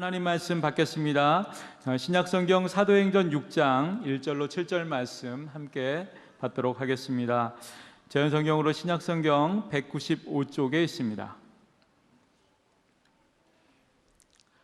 하나님 말씀 받겠습니다. 신약성경 사도행전 6장 1절로 7절 말씀 함께 받도록 하겠습니다. 재현성경으로 신약성경 195쪽에 있습니다.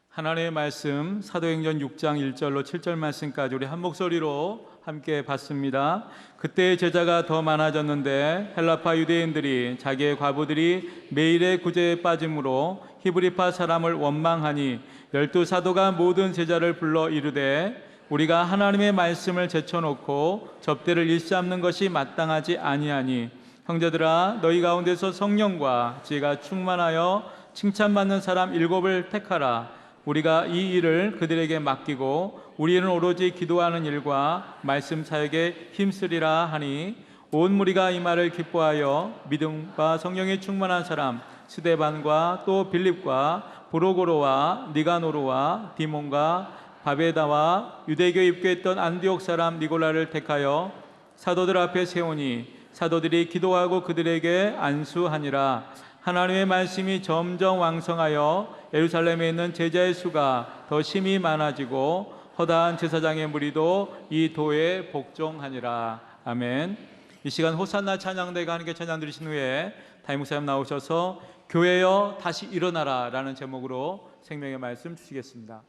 하나님의 말씀 사도행전 6장 1절로 7절 말씀까지 우리 한 목소리로 함께 받습니다. 그때 제자가 더 많아졌는데 헬라파 유대인들이 자기의 과부들이 매일의 구제에 빠짐으로 히브리파 사람을 원망하니 12사도가 모든 제자를 불러 이르되 우리가 하나님의 말씀을 제쳐놓고 접대를 일삼는 것이 마땅하지 아니하니 형제들아 너희 가운데서 성령과 지혜가 충만하여 칭찬받는 사람 7을 택하라. 우리가 이 일을 그들에게 맡기고 우리는 오로지 기도하는 일과 말씀 사역에 힘쓰리라 하니 온 무리가 이 말을 기뻐하여 믿음과 성령에 충만한 사람 스데반과 또 빌립과 브로고로와 니가노르와 디몬과 바베다와 유대교에 입교했던 안디옥 사람 니골라를 택하여 사도들 앞에 세우니 사도들이 기도하고 그들에게 안수하니라. 하나님의 말씀이 점점 왕성하여 예루살렘에 있는 제자의 수가 더 심히 많아지고 허다한 제사장의 무리도 이 도에 복종하니라. 아멘. 이 시간 호산나 찬양대가 함께 찬양 드리신 후에 담임 목사님 나오셔서 교회여 다시 일어나라 라는 제목으로 생명의 말씀 주시겠습니다.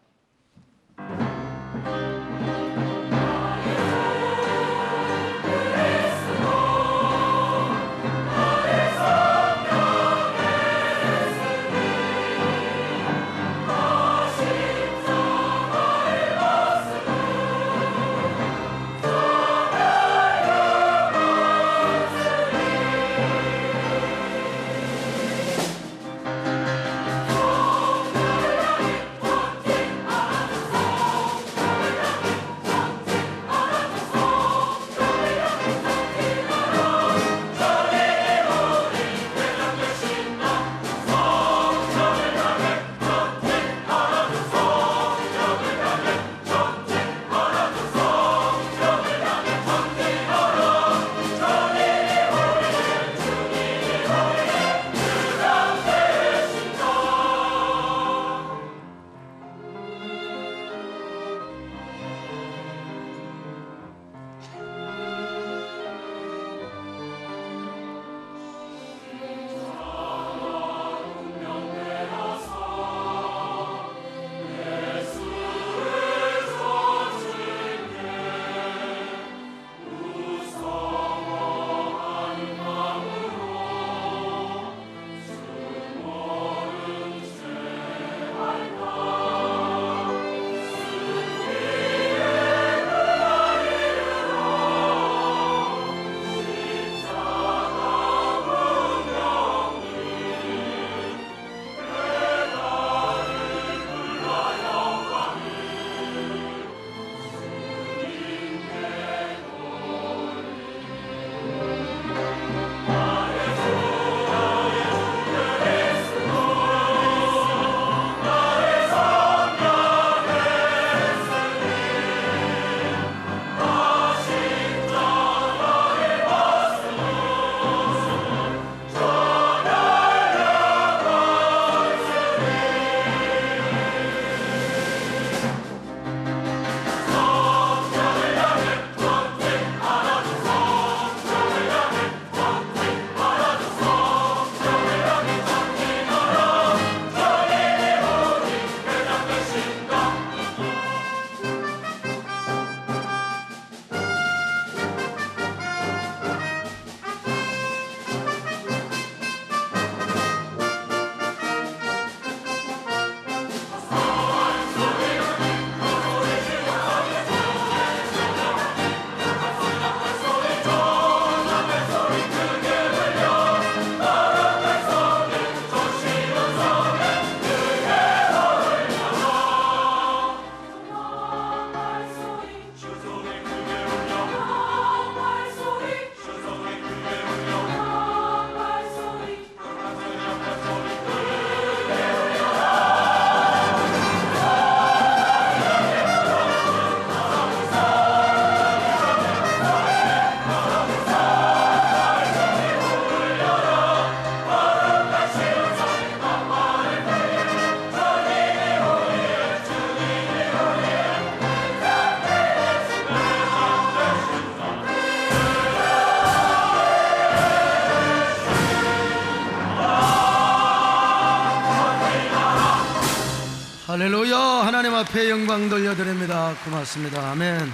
할렐루야. 하나님 앞에 영광 돌려드립니다. 고맙습니다. 아멘.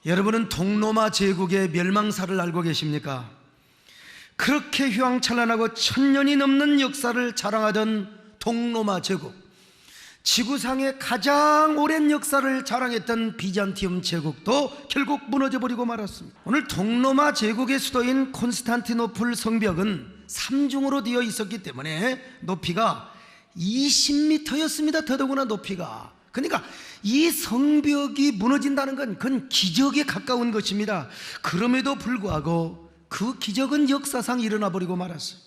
여러분은 동로마 제국의 멸망사를 알고 계십니까? 그렇게 휘황찬란하고 1000년이 넘는 역사를 자랑하던 동로마 제국, 지구상의 가장 오랜 역사를 자랑했던 비잔티움 제국도 결국 무너져버리고 말았습니다. 오늘 동로마 제국의 수도인 콘스탄티노플 성벽은 3중으로 되어 있었기 때문에 높이가 20m였습니다. 더더구나 높이가. 그러니까 이 성벽이 무너진다는 건 그건 기적에 가까운 것입니다. 그럼에도 불구하고 그 기적은 역사상 일어나 버리고 말았어요.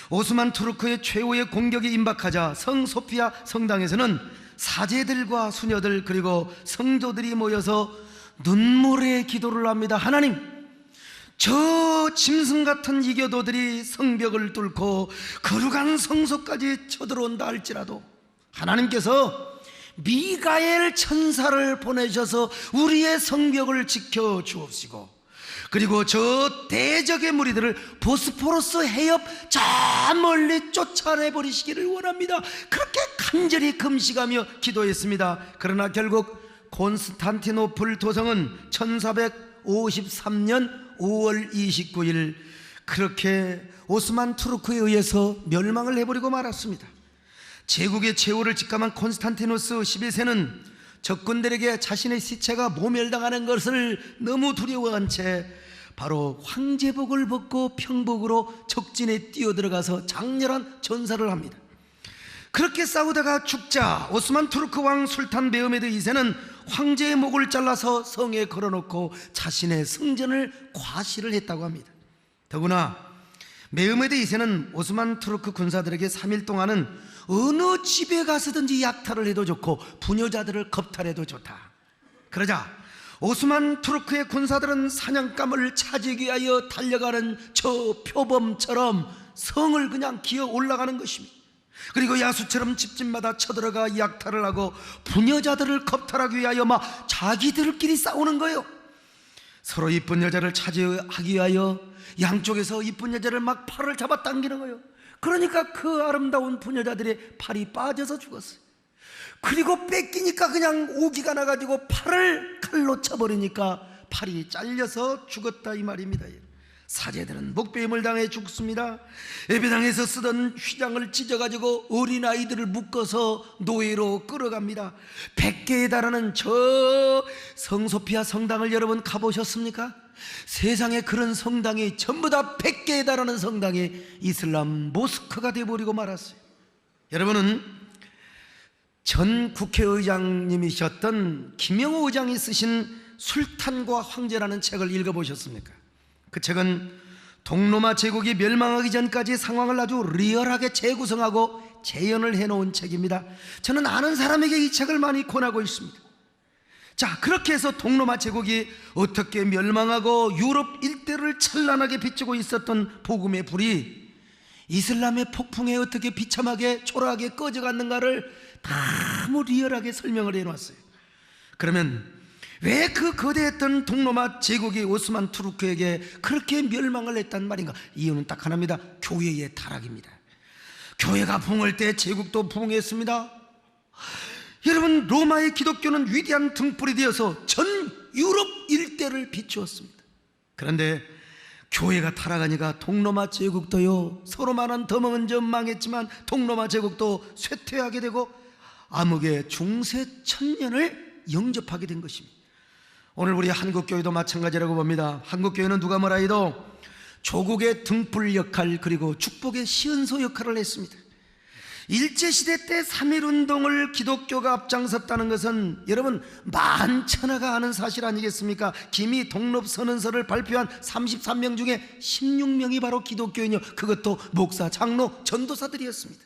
오스만 투르크의 최후의 공격이 임박하자 성 소피아 성당에서는 사제들과 수녀들 그리고 성도들이 모여서 눈물의 기도를 합니다. 하나님, 저 짐승 같은 이교도들이 성벽을 뚫고 거룩한 성소까지 쳐들어온다 할지라도 하나님께서 미가엘 천사를 보내셔서 우리의 성벽을 지켜 주옵시고, 그리고 저 대적의 무리들을 보스포러스 해협 저 멀리 쫓아내버리시기를 원합니다. 그렇게 간절히 금식하며 기도했습니다. 그러나 결국 콘스탄티노플 도성은 1453년 5월 29일 그렇게 오스만 투르크에 의해서 멸망을 해버리고 말았습니다. 제국의 최후를 직감한 콘스탄티누스 11세는 적군들에게 자신의 시체가 모멸당하는 것을 너무 두려워한 채 바로 황제복을 벗고 평복으로 적진에 뛰어들어가서 장렬한 전사를 합니다. 그렇게 싸우다가 죽자 오스만 투르크 왕 술탄 메흐메드 2세는 황제의 목을 잘라서 성에 걸어놓고 자신의 승전을 과시를 했다고 합니다. 더구나 메흐메드 2세는 오스만 투르크 군사들에게 3일 동안은 어느 집에 가서든지 약탈을 해도 좋고 부녀자들을 겁탈해도 좋다. 그러자 오스만 투르크의 군사들은 사냥감을 차지하기 위하여 달려가는 저 표범처럼 성을 그냥 기어 올라가는 것입니다. 그리고 야수처럼 집집마다 쳐들어가 약탈을 하고 부녀자들을 겁탈하기 위하여 막 자기들끼리 싸우는 거예요. 서로 이쁜 여자를 차지하기 위하여 양쪽에서 이쁜 여자를 막 팔을 잡아당기는 거예요. 그러니까 그 아름다운 부녀자들의 팔이 빠져서 죽었어요. 그리고 뺏기니까 그냥 오기가 나가지고 팔을 칼로 쳐버리니까 팔이 잘려서 죽었다 이 말입니다. 사제들은 목배임을 당해 죽습니다. 예배당에서 쓰던 휘장을 찢어가지고 어린아이들을 묶어서 노예로 끌어갑니다. 100개에 달하는 저 성소피아 성당을 여러분 가보셨습니까? 세상에 그런 성당이 전부 다 100개에 달하는 성당이 이슬람 모스크가 되어버리고 말았어요. 여러분은 전 국회의장님이셨던 김영호 의장이 쓰신 술탄과 황제라는 책을 읽어보셨습니까? 그 책은 동로마 제국이 멸망하기 전까지 상황을 아주 리얼하게 재구성하고 재현을 해놓은 책입니다. 저는 아는 사람에게 이 책을 많이 권하고 있습니다. 자, 그렇게 해서 동로마 제국이 어떻게 멸망하고 유럽 일대를 찬란하게 비추고 있었던 복음의 불이 이슬람의 폭풍에 어떻게 비참하게 초라하게 꺼져갔는가를 너무 리얼하게 설명을 해놨어요. 그러면 왜 그 거대했던 동로마 제국이 오스만 투르크에게 그렇게 멸망을 했단 말인가? 이유는 딱 하나입니다. 교회의 타락입니다. 교회가 부흥할 때 제국도 부흥했습니다. 여러분, 로마의 기독교는 위대한 등불이 되어서 전 유럽 일대를 비추었습니다. 그런데 교회가 타락하니까 동로마 제국도요, 서로만한 더 먼저 망했지만 동로마 제국도 쇠퇴하게 되고 암흑의 중세 천년을 영접하게 된 것입니다. 오늘 우리 한국교회도 마찬가지라고 봅니다. 한국교회는 누가 뭐라 해도 조국의 등불 역할 그리고 축복의 시은소 역할을 했습니다. 일제시대 때 3.1운동을 기독교가 앞장섰다는 것은 여러분 만천하가 아는 사실 아니겠습니까? 김이 독립선언서를 발표한 33명 중에 16명이 바로 기독교인이요, 그것도 목사, 장로, 전도사들이었습니다.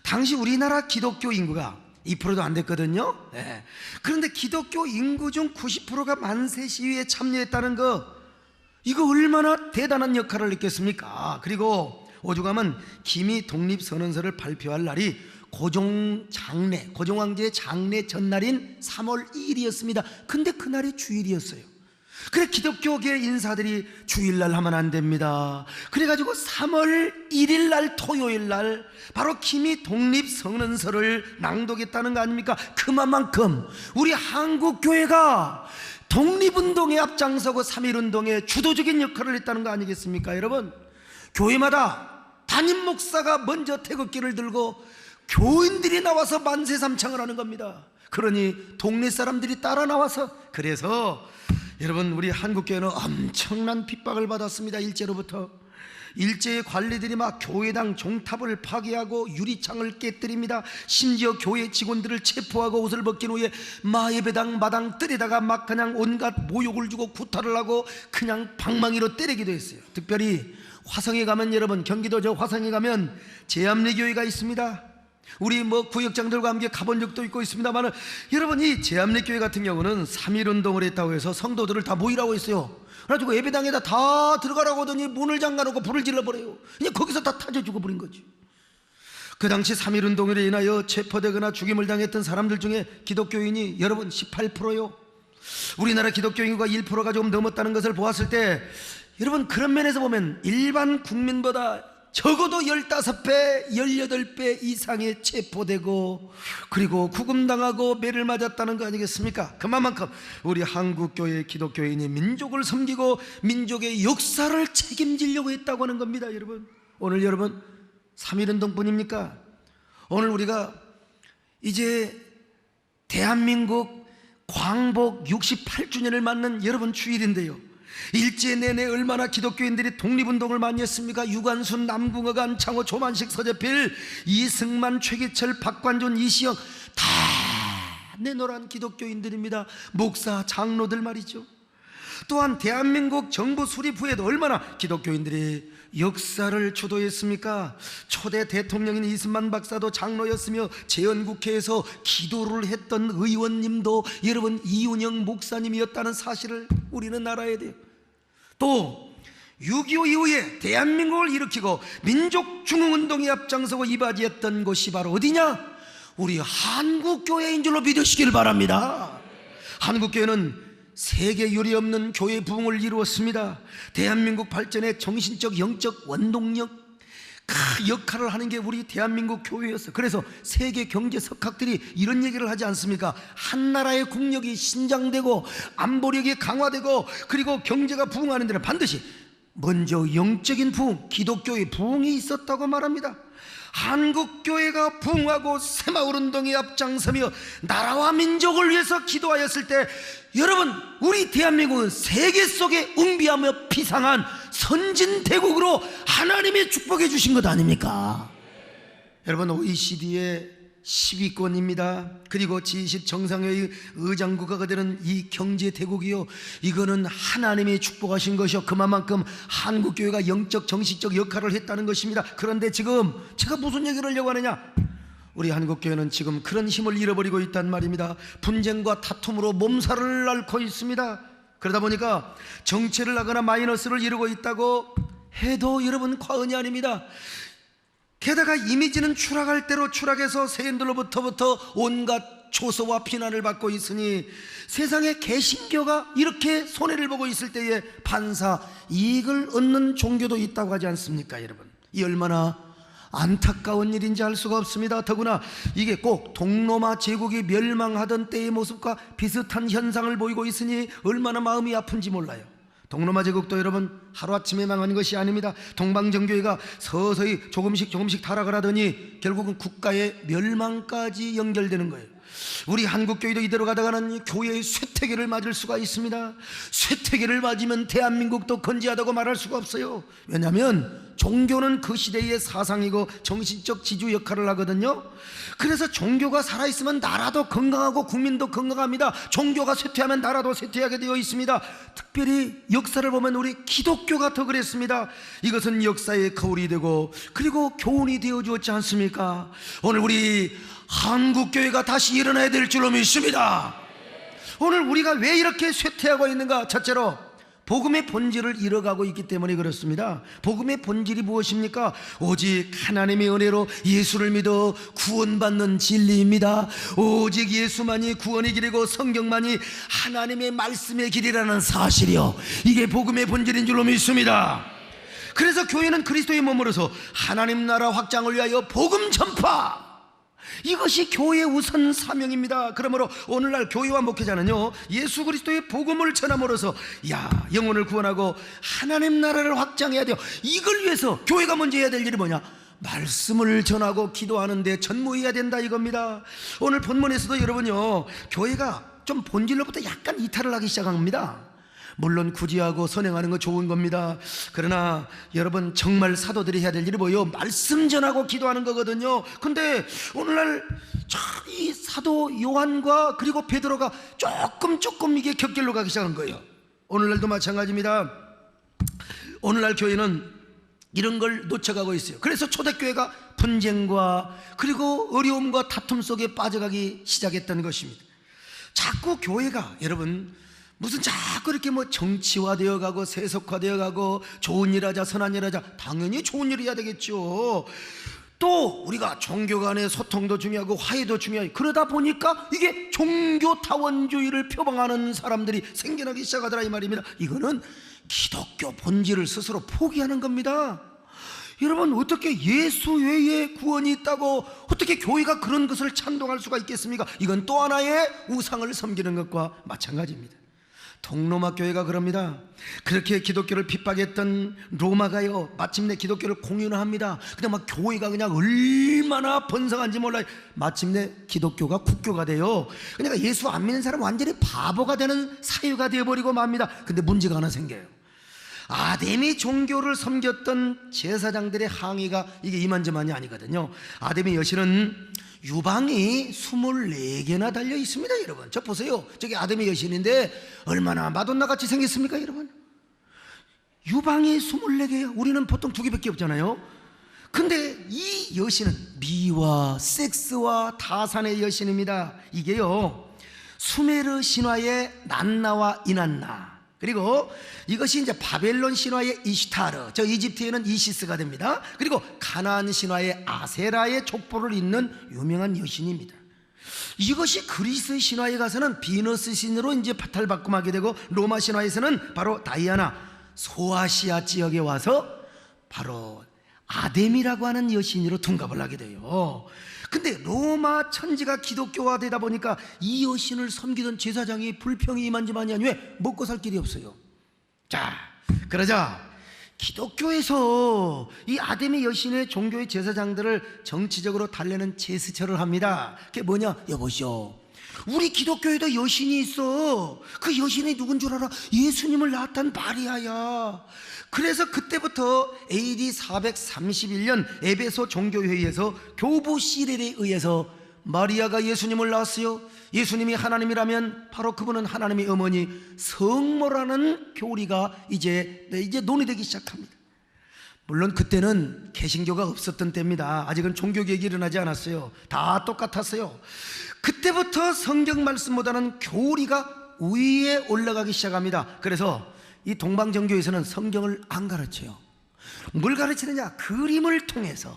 당시 우리나라 기독교 인구가 2%도 안 됐거든요. 네. 그런데 기독교 인구 중 90%가 만세 시위에 참여했다는 거, 이거 얼마나 대단한 역할을 했겠습니까? 그리고 오죽하면 김이 독립선언서를 발표할 날이 고종왕제의 장례 전날인 3월 2일이었습니다. 근데 그날이 주일이었어요. 그래 기독교계 인사들이 주일날 하면 안 됩니다. 그래가지고 3월 1일 날 토요일 날 바로 김이 독립선언서를 낭독했다는 거 아닙니까? 그만큼 우리 한국교회가 독립운동에 앞장서고 3.1운동에 주도적인 역할을 했다는 거 아니겠습니까? 여러분, 교회마다 담임 목사가 먼저 태극기를 들고 교인들이 나와서 만세삼창을 하는 겁니다. 그러니 동네 사람들이 따라 나와서, 그래서 여러분, 우리 한국교회는 엄청난 핍박을 받았습니다. 일제로부터. 일제의 관리들이 막 교회당 종탑을 파괴하고 유리창을 깨뜨립니다. 심지어 교회 직원들을 체포하고 옷을 벗긴 후에 마예배당 마당 뜰에다가 막 그냥 온갖 모욕을 주고 구타를 하고 그냥 방망이로 때리기도 했어요. 특별히 화성에 가면, 여러분, 경기도 저 화성에 가면 제암리교회가 있습니다. 우리 구역장들과 함께 가본 적도 있고 있습니다만, 여러분, 이 제암리교회 같은 경우는 3.1운동을 했다고 해서 성도들을 다 모이라고 했어요. 그래가지고 예배당에다 다 들어가라고 하더니 문을 잠가놓고 불을 질러버려요. 그냥 거기서 다 타져 죽어버린 거지. 그 당시 3.1운동으로 인하여 체포되거나 죽임을 당했던 사람들 중에 기독교인이 여러분 18%요 우리나라 기독교 인구가 1%가 조금 넘었다는 것을 보았을 때, 여러분, 그런 면에서 보면 일반 국민보다 적어도 15배, 18배 이상의 체포되고 그리고 구금당하고 매를 맞았다는 거 아니겠습니까? 그만큼 우리 한국교회 기독교인이 민족을 섬기고 민족의 역사를 책임지려고 했다고 하는 겁니다. 여러분, 오늘 여러분 3.1운동뿐입니까? 오늘 우리가 이제 대한민국 광복 68주년을 맞는 여러분 주일인데요, 일제 내내 얼마나 기독교인들이 독립운동을 많이 했습니까? 유관순, 남궁허간, 창호, 조만식, 서재필, 이승만, 최기철, 박관존, 이시영 다 내노란 기독교인들입니다. 목사, 장로들 말이죠. 또한 대한민국 정부 수립 후에도 얼마나 기독교인들이 역사를 주도했습니까? 초대 대통령인 이승만 박사도 장로였으며 재헌국회에서 기도를 했던 의원님도 여러분 이윤영 목사님이었다는 사실을 우리는 알아야 돼요. 또 6.25 이후에 대한민국을 일으키고 민족중흥운동에 앞장서고 이바지했던 곳이 바로 어디냐? 우리 한국교회인 줄로 믿으시길 바랍니다. 한국교회는 세계 유례 없는 교회 부흥을 이루었습니다. 대한민국 발전의 정신적 영적 원동력 큰 역할을 하는 게 우리 대한민국 교회였어요. 그래서 세계 경제 석학들이 이런 얘기를 하지 않습니까? 한 나라의 국력이 신장되고 안보력이 강화되고 그리고 경제가 부흥하는 데는 반드시 먼저 영적인 부흥, 기독교의 부흥이 있었다고 말합니다. 한국교회가 부흥하고 새마을운동에 앞장서며 나라와 민족을 위해서 기도하였을 때, 여러분, 우리 대한민국은 세계 속에 웅비하며 비상한 선진대국으로 하나님이 축복해 주신 것 아닙니까? 여러분, OECD의 10위권입니다. 그리고 G20 정상회의 의장국가가 되는 이 경제대국이요, 이거는 하나님이 축복하신 것이요, 그만큼 한국교회가 영적 정신적 역할을 했다는 것입니다. 그런데 지금 제가 무슨 얘기를 하려고 하느냐? 우리 한국교회는 지금 그런 힘을 잃어버리고 있단 말입니다. 분쟁과 다툼으로 몸살을 앓고 있습니다. 그러다 보니까 정체를 하거나 마이너스를 이루고 있다고 해도 여러분 과언이 아닙니다. 게다가 이미지는 추락할 대로 추락해서 세인들로부터 온갖 조소와 비난을 받고 있으니 세상에 개신교가 이렇게 손해를 보고 있을 때에 판사 이익을 얻는 종교도 있다고 하지 않습니까? 여러분, 이 얼마나 안타까운 일인지 알 수가 없습니다. 더구나 이게 꼭 동로마 제국이 멸망하던 때의 모습과 비슷한 현상을 보이고 있으니 얼마나 마음이 아픈지 몰라요. 동로마 제국도 여러분 하루아침에 망한 것이 아닙니다. 동방정교회가 서서히 조금씩 타락을 하더니 결국은 국가의 멸망까지 연결되는 거예요. 우리 한국교회도 이대로 가다가는 교회의 쇠퇴계를 맞을 수가 있습니다. 쇠퇴계를 맞으면 대한민국도 건재하다고 말할 수가 없어요. 왜냐하면 종교는 그 시대의 사상이고 정신적 지주 역할을 하거든요. 그래서 종교가 살아있으면 나라도 건강하고 국민도 건강합니다. 종교가 쇠퇴하면 나라도 쇠퇴하게 되어 있습니다. 특별히 역사를 보면 우리 기독교가 더 그랬습니다. 이것은 역사의 거울이 되고 그리고 교훈이 되어 주었지 않습니까? 오늘 우리 한국교회가 다시 일어나야 될 줄로 믿습니다. 오늘 우리가 왜 이렇게 쇠퇴하고 있는가? 첫째로 복음의 본질을 잃어가고 있기 때문에 그렇습니다. 복음의 본질이 무엇입니까? 오직 하나님의 은혜로 예수를 믿어 구원받는 진리입니다. 오직 예수만이 구원의 길이고 성경만이 하나님의 말씀의 길이라는 사실이요, 이게 복음의 본질인 줄로 믿습니다. 그래서 교회는 그리스도에 머물러서 하나님 나라 확장을 위하여 복음 전파, 이것이 교회의 우선 사명입니다. 그러므로 오늘날 교회와 목회자는요, 예수 그리스도의 복음을 전함으로써 영혼을 구원하고 하나님 나라를 확장해야 돼요. 이걸 위해서 교회가 먼저 해야 될 일이 뭐냐? 말씀을 전하고 기도하는 데 전무해야 된다, 이겁니다. 오늘 본문에서도 여러분요, 교회가 좀 본질로부터 약간 이탈을 하기 시작합니다. 물론 구제하고 선행하는 거 좋은 겁니다. 그러나 여러분, 정말 사도들이 해야 될 일이 뭐예요? 말씀 전하고 기도하는 거거든요. 근데 오늘날 이 사도 요한과 그리고 베드로가 조금 이게 격결로 가기 시작한 거예요. 오늘날도 마찬가지입니다. 오늘날 교회는 이런 걸 놓쳐가고 있어요. 그래서 초대교회가 분쟁과 그리고 어려움과 다툼 속에 빠져가기 시작했던 것입니다. 자꾸 교회가 여러분 무슨 자꾸 이렇게 정치화되어 가고 세속화되어 가고 좋은 일 하자, 선한 일 하자. 당연히 좋은 일 해야 되겠죠. 또 우리가 종교 간의 소통도 중요하고 화해도 중요하고, 그러다 보니까 이게 종교타원주의를 표방하는 사람들이 생겨나기 시작하더라, 이 말입니다. 이거는 기독교 본질을 스스로 포기하는 겁니다. 여러분, 어떻게 예수 외에 구원이 있다고 어떻게 교회가 그런 것을 찬동할 수가 있겠습니까? 이건 또 하나의 우상을 섬기는 것과 마찬가지입니다. 동로마 교회가 그럽니다. 그렇게 기독교를 핍박했던 로마가요, 마침내 기독교를 공연합니다. 근데 교회가 그냥 얼마나 번성한지 몰라요. 마침내 기독교가 국교가 돼요. 그러니까 예수 안 믿는 사람 완전히 바보가 되는 사유가 되어버리고 맙니다. 근데 문제가 하나 생겨요. 아데미 종교를 섬겼던 제사장들의 항의가 이게 이만저만이 아니거든요. 아데미 여신은 유방이 24개나 달려 있습니다. 여러분, 저 보세요. 저기 아데미 여신인데 얼마나 마돈나같이 생겼습니까, 여러분? 유방이 24개야. 우리는 보통 2개밖에 없잖아요. 근데 이 여신은 미와 섹스와 타산의 여신입니다. 이게요, 수메르 신화의 난나와 이난나, 그리고 이것이 이제 바벨론 신화의 이시타르, 저 이집트에는 이시스가 됩니다. 그리고 가나안 신화의 아세라의 족보를 잇는 유명한 여신입니다. 이것이 그리스 신화에 가서는 비너스 신으로 이제 파탈바꿈하게 되고, 로마 신화에서는 바로 다이아나, 소아시아 지역에 와서 바로 아데미라고 하는 여신으로 둔갑을 하게 돼요. 근데 로마 천지가 기독교화되다 보니까 이 여신을 섬기던 제사장이 불평이 이만저만이 아니, 왜? 먹고 살 길이 없어요. 자, 그러자 기독교에서 이 아데미 여신의 종교의 제사장들을 정치적으로 달래는 제스처를 합니다. 그게 뭐냐? 여보시오, 우리 기독교에도 여신이 있어. 그 여신이 누군 줄 알아? 예수님을 낳았던 마리아야. 그래서 그때부터 AD 431년 에베소 종교회의에서 교부 시렐에 의해서 마리아가 예수님을 낳았어요. 예수님이 하나님이라면 바로 그분은 하나님의 어머니 성모라는 교리가 이제 논의되기 시작합니다. 물론 그때는 개신교가 없었던 때입니다. 아직은 종교개혁이 일어나지 않았어요. 다 똑같았어요. 그때부터 성경 말씀보다는 교리가 위에 올라가기 시작합니다. 그래서 이 동방정교에서는 성경을 안 가르쳐요. 뭘 가르치느냐? 그림을 통해서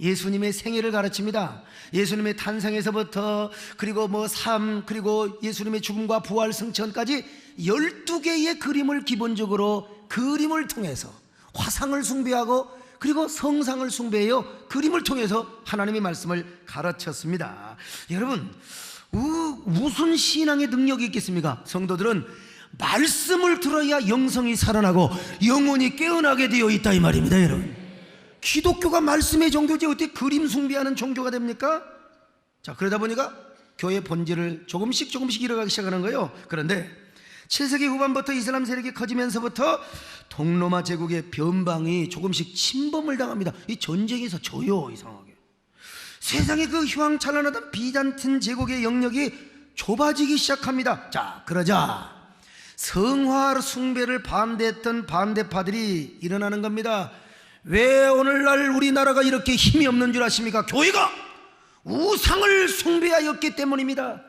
예수님의 생애를 가르칩니다. 예수님의 탄생에서부터 그리고 삶, 그리고 예수님의 죽음과 부활, 승천까지 12개의 그림을 기본적으로 그림을 통해서 화상을 숭배하고 그리고 성상을 숭배해요. 그림을 통해서 하나님의 말씀을 가르쳤습니다. 여러분, 무슨 신앙의 능력이 있겠습니까? 성도들은 말씀을 들어야 영성이 살아나고 영혼이 깨어나게 되어 있다, 이 말입니다. 여러분, 기독교가 말씀의 종교지 어떻게 그림 숭배하는 종교가 됩니까? 자, 그러다 보니까 교회의 본질을 조금씩 잃어가기 시작하는 거예요. 그런데 7세기 후반부터 이슬람 세력이 커지면서부터 동로마 제국의 변방이 조금씩 침범을 당합니다. 이 전쟁에서 져요, 이상하게. 세상의 그 휘황찬란하던 비잔틴 제국의 영역이 좁아지기 시작합니다. 자, 그러자 성화 숭배를 반대했던 반대파들이 일어나는 겁니다. 왜 오늘날 우리나라가 이렇게 힘이 없는 줄 아십니까? 교회가 우상을 숭배하였기 때문입니다.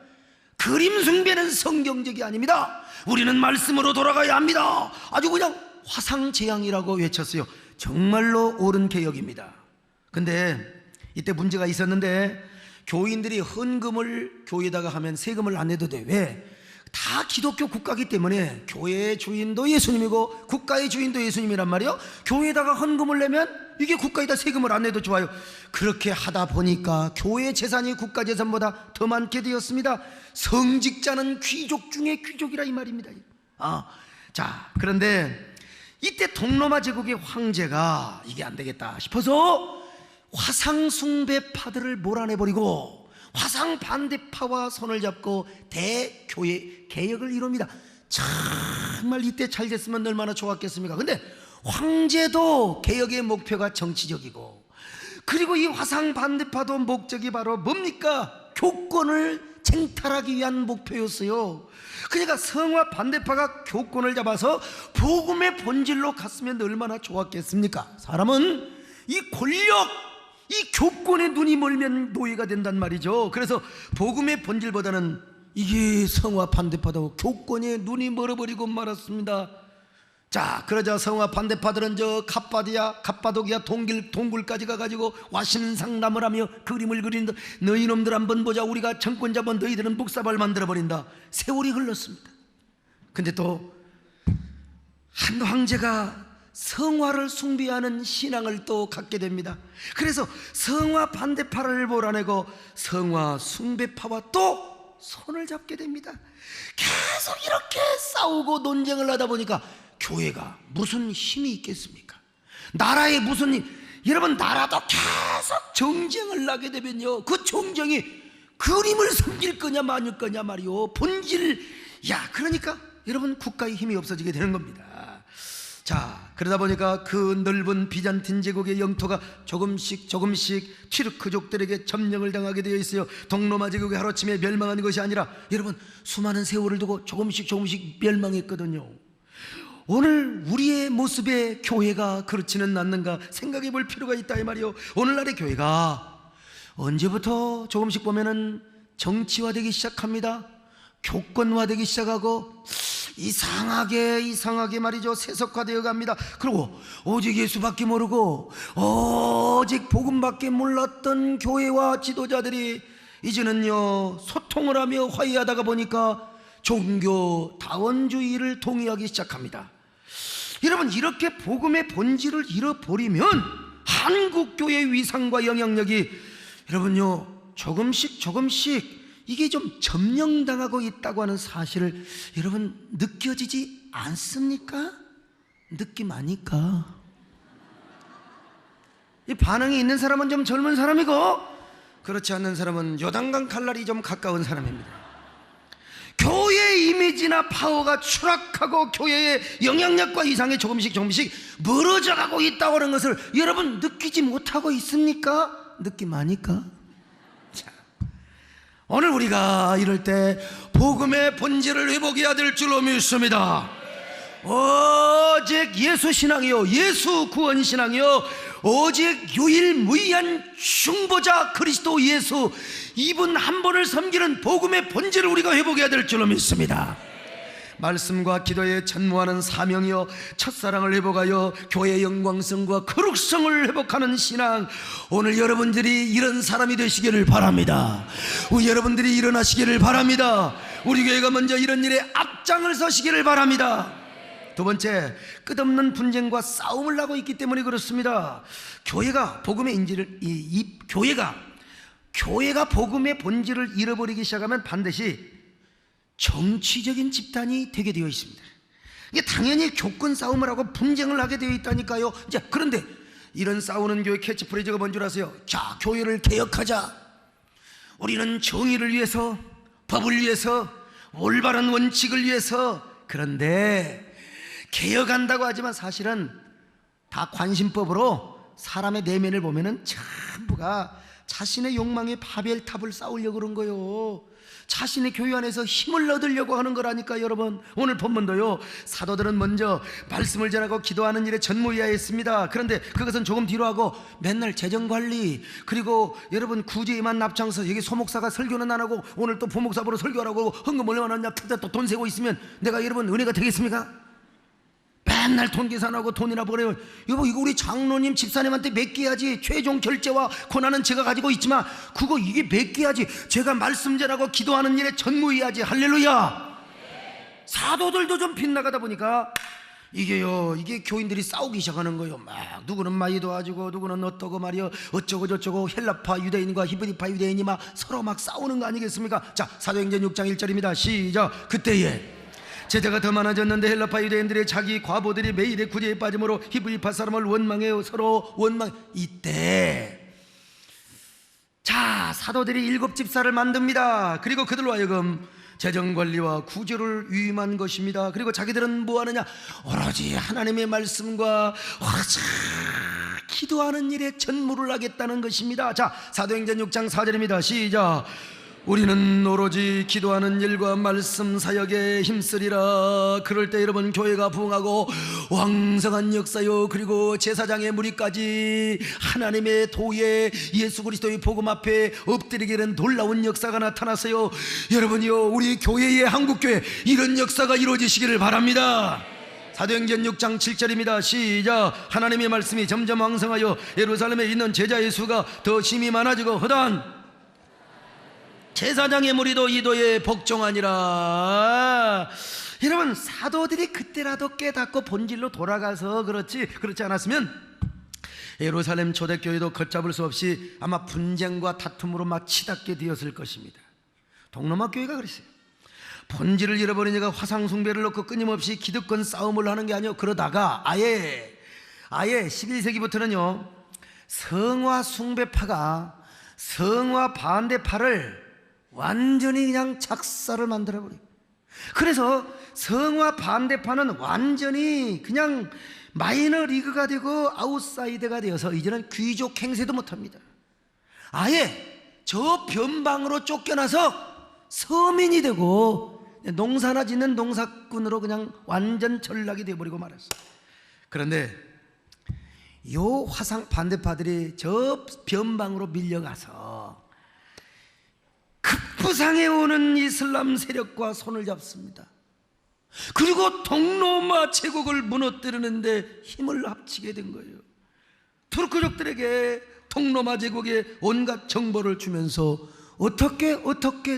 그림 숭배는 성경적이 아닙니다. 우리는 말씀으로 돌아가야 합니다. 아주 그냥 화상제양이라고 외쳤어요. 정말로 옳은 개혁입니다. 근데 이때 문제가 있었는데, 교인들이 헌금을 교회에다가 하면 세금을 안 내도 돼. 왜? 다 기독교 국가이기 때문에 교회의 주인도 예수님이고 국가의 주인도 예수님이란 말이에요. 교회에다가 헌금을 내면 이게 국가에다 세금을 안 내도 좋아요. 그렇게 하다 보니까 교회 재산이 국가 재산보다 더 많게 되었습니다. 성직자는 귀족 중에 귀족이라 이 말입니다. 자, 그런데 이때 동로마 제국의 황제가 이게 안 되겠다 싶어서 화상 숭배파들을 몰아내버리고 화상 반대파와 손을 잡고 대교회 개혁을 이룹니다. 정말 이때 잘 됐으면 얼마나 좋았겠습니까? 근데 황제도 개혁의 목표가 정치적이고, 그리고 이 화상 반대파도 목적이 바로 뭡니까? 교권을 쟁탈하기 위한 목표였어요. 그러니까 성화 반대파가 교권을 잡아서 복음의 본질로 갔으면 얼마나 좋았겠습니까? 사람은 이 권력, 이 교권에 눈이 멀면 노예가 된단 말이죠. 그래서 복음의 본질보다는 이게 성화 반대파도 교권에 눈이 멀어버리고 말았습니다. 자, 그러자 성화 반대파들은 저 갑바도기아 동굴까지 가가지고 와신상담을 하며 그림을 그린다. 너희 놈들 한번 보자. 우리가 정권 잡은 너희들은 묵사발 만들어버린다. 세월이 흘렀습니다. 근데 또 한 황제가 성화를 숭배하는 신앙을 또 갖게 됩니다. 그래서 성화 반대파를 몰아내고 성화 숭배파와 또 손을 잡게 됩니다. 계속 이렇게 싸우고 논쟁을 하다 보니까 교회가 무슨 힘이 있겠습니까? 나라에 무슨 여러분, 나라도 계속 정쟁을 하게 되면요, 그 정쟁이 그림을 섬길 거냐 마닐 거냐 말이요, 본질. 그러니까 여러분, 국가의 힘이 없어지게 되는 겁니다. 자, 그러다 보니까 그 넓은 비잔틴 제국의 영토가 조금씩 튀르크족들에게 점령을 당하게 되어 있어요. 동로마 제국이 하루아침에 멸망한 것이 아니라 여러분, 수많은 세월을 두고 조금씩 멸망했거든요. 오늘 우리의 모습의 교회가 그렇지는 않는가 생각해 볼 필요가 있다 이 말이요. 오늘날의 교회가 언제부터 조금씩 보면은 정치화되기 시작합니다. 교권화되기 시작하고 이상하게 말이죠, 세속화되어 갑니다. 그리고 오직 예수밖에 모르고 오직 복음밖에 몰랐던 교회와 지도자들이 이제는요 소통을 하며 화해하다가 보니까 종교 다원주의를 동의하기 시작합니다. 여러분, 이렇게 복음의 본질을 잃어버리면 한국교회의 위상과 영향력이 여러분요 조금씩 이게 좀 점령당하고 있다고 하는 사실을 여러분 느껴지지 않습니까? 느낌 아니까. 이 반응이 있는 사람은 좀 젊은 사람이고, 그렇지 않는 사람은 요단강 칼날이 좀 가까운 사람입니다. 교회의 이미지나 파워가 추락하고 교회의 영향력과 이상이 조금씩 멀어져가고 있다고 하는 것을 여러분 느끼지 못하고 있습니까? 느낌 아니까? 오늘 우리가 이럴 때 복음의 본질을 회복해야 될 줄로 믿습니다. 오직 예수 신앙이요, 예수 구원 신앙이요, 오직 유일무이한 중보자 그리스도 예수, 이분 한 분을 섬기는 복음의 본질을 우리가 회복해야 될 줄로 믿습니다. 말씀과 기도에 전무하는 사명이요, 첫사랑을 회복하여 교회의 영광성과 거룩성을 회복하는 신앙, 오늘 여러분들이 이런 사람이 되시기를 바랍니다. 우리 여러분들이 일어나시기를 바랍니다. 우리 교회가 먼저 이런 일에 앞장을 서시기를 바랍니다. 두 번째, 끝없는 분쟁과 싸움을 하고 있기 때문에 그렇습니다. 교회가 복음의 인지를 교회가 복음의 본질을 잃어버리기 시작하면 반드시 정치적인 집단이 되게 되어 있습니다. 이게 당연히 교권 싸움을 하고 분쟁을 하게 되어 있다니까요. 자, 그런데 이런 싸우는 교회 캐치프레이즈가 뭔 줄 아세요? 자, 교회를 개혁하자. 우리는 정의를 위해서, 법을 위해서, 올바른 원칙을 위해서. 그런데 개혁한다고 하지만 사실은 다 관심법으로 사람의 내면을 보면은 전부가 자신의 욕망의 바벨탑을 쌓으려고 그런 거예요. 자신의 교회 안에서 힘을 얻으려고 하는 거라니까. 여러분, 오늘 본문도요, 사도들은 먼저 말씀을 전하고 기도하는 일에 전무해야했습니다. 그런데 그것은 조금 뒤로 하고 맨날 재정관리, 그리고 여러분 구제에만 납창서, 여기 소목사가 설교는 안 하고 오늘 또 부목사 보러 설교하라고 헌금 얼마나 넣냐 또 돈 세고 있으면 내가 여러분 은혜가 되겠습니까? 맨날 돈 계산하고 돈이나 버려요. 여보, 이거 우리 장로님 집사님한테 맡겨야지. 최종 결제와 권한은 제가 가지고 있지만 그거 이게 맡겨야지. 제가 말씀 전하고 기도하는 일에 전무해야지. 할렐루야. 사도들도 좀 빗나가다 보니까 이게 교인들이 싸우기 시작하는 거예요. 막 누구는 많이 도와주고 누구는 어떠고 말이요, 어쩌고 저쩌고. 헬라파 유대인과 히브리파 유대인이 막 서로 막 싸우는 거 아니겠습니까? 자, 사도행전 6장 1절입니다 시작. 그때에 제자가 더 많아졌는데 헬라파 유대인들의 자기 과보들이 매일의 구제에 빠짐으로 히브리파 사람을 원망해요. 서로 원망. 이때 자, 사도들이 7 집사를 만듭니다. 그리고 그들로 하여금 재정관리와 구제를 위임한 것입니다. 그리고 자기들은 뭐 하느냐, 오로지 하나님의 말씀과 오로지 기도하는 일에 전무를 하겠다는 것입니다. 자, 사도행전 6장 4절입니다 시작. 우리는 오로지 기도하는 일과 말씀 사역에 힘쓰리라. 그럴 때 여러분 교회가 부흥하고 왕성한 역사요, 그리고 제사장의 무리까지 하나님의 도에 예수 그리스도의 복음 앞에 엎드리게 된 놀라운 역사가 나타났어요. 여러분이요, 우리 교회의 한국교회 이런 역사가 이루어지시기를 바랍니다. 사도행전 6장 7절입니다 시작. 하나님의 말씀이 점점 왕성하여 예루살렘에 있는 제자의 수가 더 심히 많아지고 허다한 제사장의 무리도 이도에 복종하니라. 여러분, 사도들이 그때라도 깨닫고 본질로 돌아가서 그렇지 않았으면 예루살렘 초대교회도 걷잡을 수 없이 아마 분쟁과 다툼으로 막 치닫게 되었을 것입니다. 동로마 교회가 그랬어요. 본질을 잃어버리니까 화상 숭배를 놓고 끊임없이 기득권 싸움을 하는 게 아니요, 그러다가 아예 11세기부터는요 성화 숭배파가 성화 반대파를 완전히 그냥 작사를 만들어버려요. 그래서 성화 반대파는 완전히 그냥 마이너 리그가 되고 아웃사이더가 되어서 이제는 귀족 행세도 못합니다. 아예 저 변방으로 쫓겨나서 서민이 되고 농사나 짓는 농사꾼으로 그냥 완전 전락이 되어버리고 말았어요. 그런데 요 화상 반대파들이 저 변방으로 밀려가서 급부상해 오는 이슬람 세력과 손을 잡습니다. 그리고 동로마 제국을 무너뜨리는데 힘을 합치게 된 거예요. 투르크족들에게 동로마 제국의 온갖 정보를 주면서 어떻게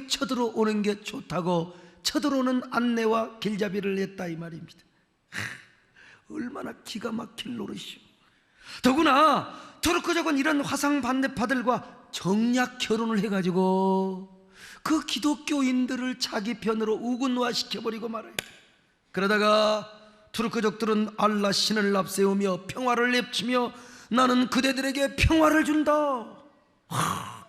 쳐들어오는 게 좋다고 쳐들어오는 안내와 길잡이를 했다 이 말입니다. 얼마나 기가 막힐 노릇이요. 더구나 투르크족은 이런 화상 반대파들과 정략 결혼을 해가지고 그 기독교인들을 자기 편으로 우군화시켜버리고 말아요. 그러다가 투르크족들은 알라 신을 앞세우며 평화를 내치며 나는 그대들에게 평화를 준다